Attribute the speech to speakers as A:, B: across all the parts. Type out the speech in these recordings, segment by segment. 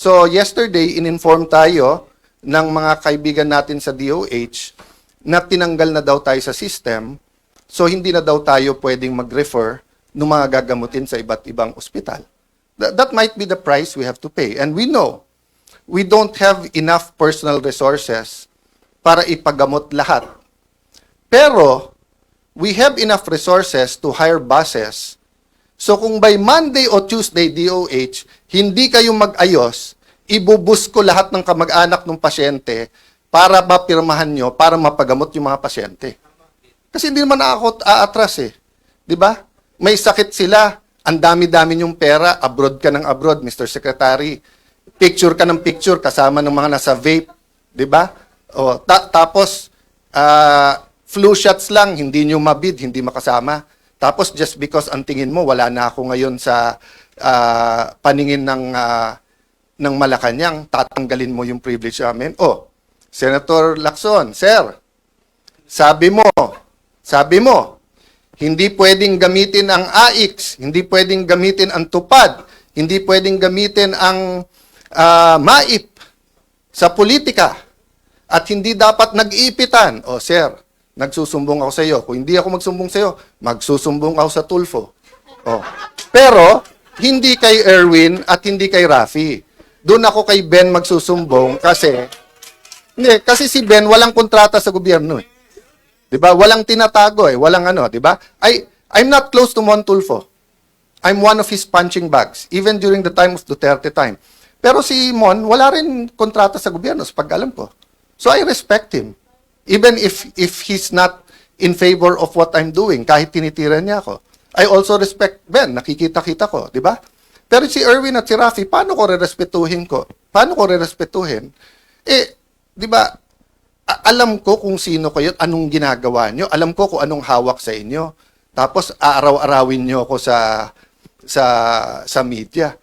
A: So yesterday, in-inform tayo ng mga kaibigan natin sa DOH na tinanggal na daw tayo sa system, so hindi na daw tayo pwedeng mag-refer ng mga gagamutin sa iba't ibang ospital. That might be the price we have to pay. And we know, we don't have enough personal resources para ipagamot lahat. Pero, we have enough resources to hire buses. So kung by Monday o Tuesday, DOH, hindi kayo mag-ayos, ibubus ko lahat ng kamag-anak ng pasyente para mapirmahan nyo, para mapagamot yung mga pasyente. Kasi hindi naman ako aatras eh. Di ba? May sakit sila, ang dami-dami yung pera, abroad ka ng abroad, Mr. Secretary. Picture ka ng picture kasama ng mga nasa vape. Di ba? O, tapos, flu shots lang, hindi nyo mabid, hindi makasama. Tapos just because ang tingin mo, wala na ako ngayon sa paningin ng Malacanang, tatanggalin mo yung privilege namin. Oh, Senator Lacson, sir, sabi mo, hindi pwedeng gamitin ang AIX, hindi pwedeng gamitin ang TUPAD, hindi pwedeng gamitin ang MAIP sa politika, at hindi dapat nag-iipitan. Oh, sir, nagsusumbong ako sa iyo. Kung hindi ako magsumbong sa iyo, magsusumbong ako sa Tulfo. Oh. Pero, hindi kay Erwin at hindi kay Rafi. Doon ako kay Ben magsusumbong kasi si Ben walang kontrata sa gobyerno eh. 'Di ba? Walang tinatago eh, walang ano, 'di ba? I'm not close to Mon Tulfo. I'm one of his punching bags even during the time of Duterte time. Pero si Mon wala rin kontrata sa gobyerno sa pag-alam ko. So I respect him. Even if he's not in favor of what I'm doing, kahit tinitira niya ako. I also respect Ben, nakikita-kita ko, di ba? Pero si Erwin at si Rafi, paano ko re-respetuhin ko? Paano ko re-respetuhin? Eh, di ba, alam ko kung sino kayo, anong ginagawa nyo, alam ko kung anong hawak sa inyo. Tapos, aaraw-arawin nyo ako sa media.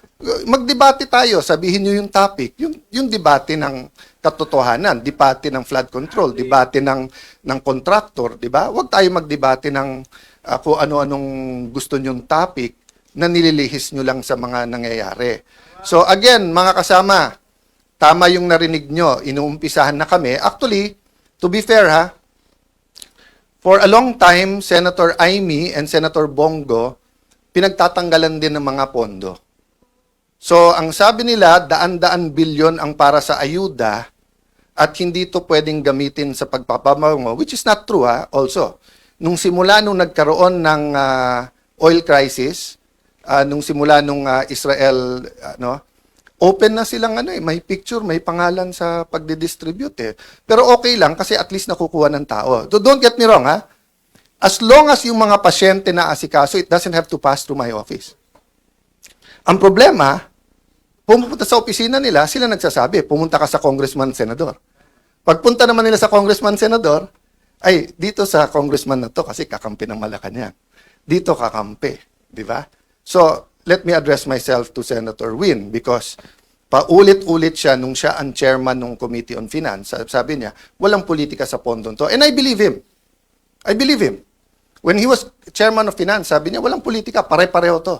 A: Magdebate tayo, sabihin nyo yung topic, yung debate ng katotohanan, debate ng flood control, debate ng contractor, di ba? Huwag tayo magdebate ng kung ano-anong gusto nyong topic na nililihis nyo lang sa mga nangyayari. So again, mga kasama, tama yung narinig nyo, inuumpisahan na kami. Actually, to be fair ha, for a long time, Senator Amy and Senator Bongo, pinagtatanggalan din ng mga pondo. So, ang sabi nila, daan-daan bilyon ang para sa ayuda at hindi ito pwedeng gamitin sa pagpapamango, which is not true also. Nung simula nung nagkaroon ng oil crisis, nung simula nung Israel, open na silang may picture, may pangalan sa pagdidistribute eh. Pero okay lang kasi at least nakukuha ng tao. So don't get me wrong ha. As long as yung mga pasyente na asikaso, it doesn't have to pass through my office. Ang problema, pumunta sa opisina nila, sila nagsasabi, pumunta ka sa congressman, senador. Pagpunta naman nila sa congressman, senador, ay, dito sa congressman na to, kasi kakampi ng Malacanang. Dito kakampi, di ba? So, let me address myself to Senator Win because paulit-ulit siya nung siya ang chairman ng Committee on Finance. Sabi niya, walang politika sa pondon to. And I believe him. I believe him. When he was chairman of Finance, sabi niya, walang politika, pare-pareho to.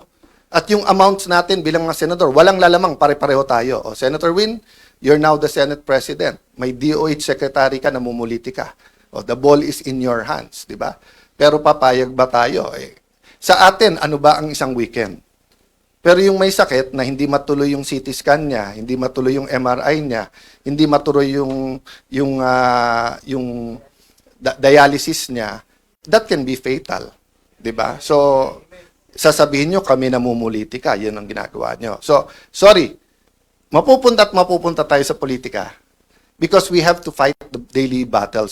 A: At yung amounts natin bilang mga senador, walang lalamang, pare-pareho tayo. O, Senator Win, you're now the Senate President. May DOH Secretary ka, namumuliti ka. O, the ball is in your hands, di ba? Pero papayag ba tayo? Sa atin, ano ba ang isang weekend? Pero yung may sakit na hindi matuloy yung CT scan niya, hindi matuloy yung MRI niya, hindi matuloy yung dialysis niya, that can be fatal, 'di ba? So sasabihin nyo kami namumulitika, 'yun ang ginagawa nyo. So sorry, mapupunta tayo sa politika because we have to fight the daily battles.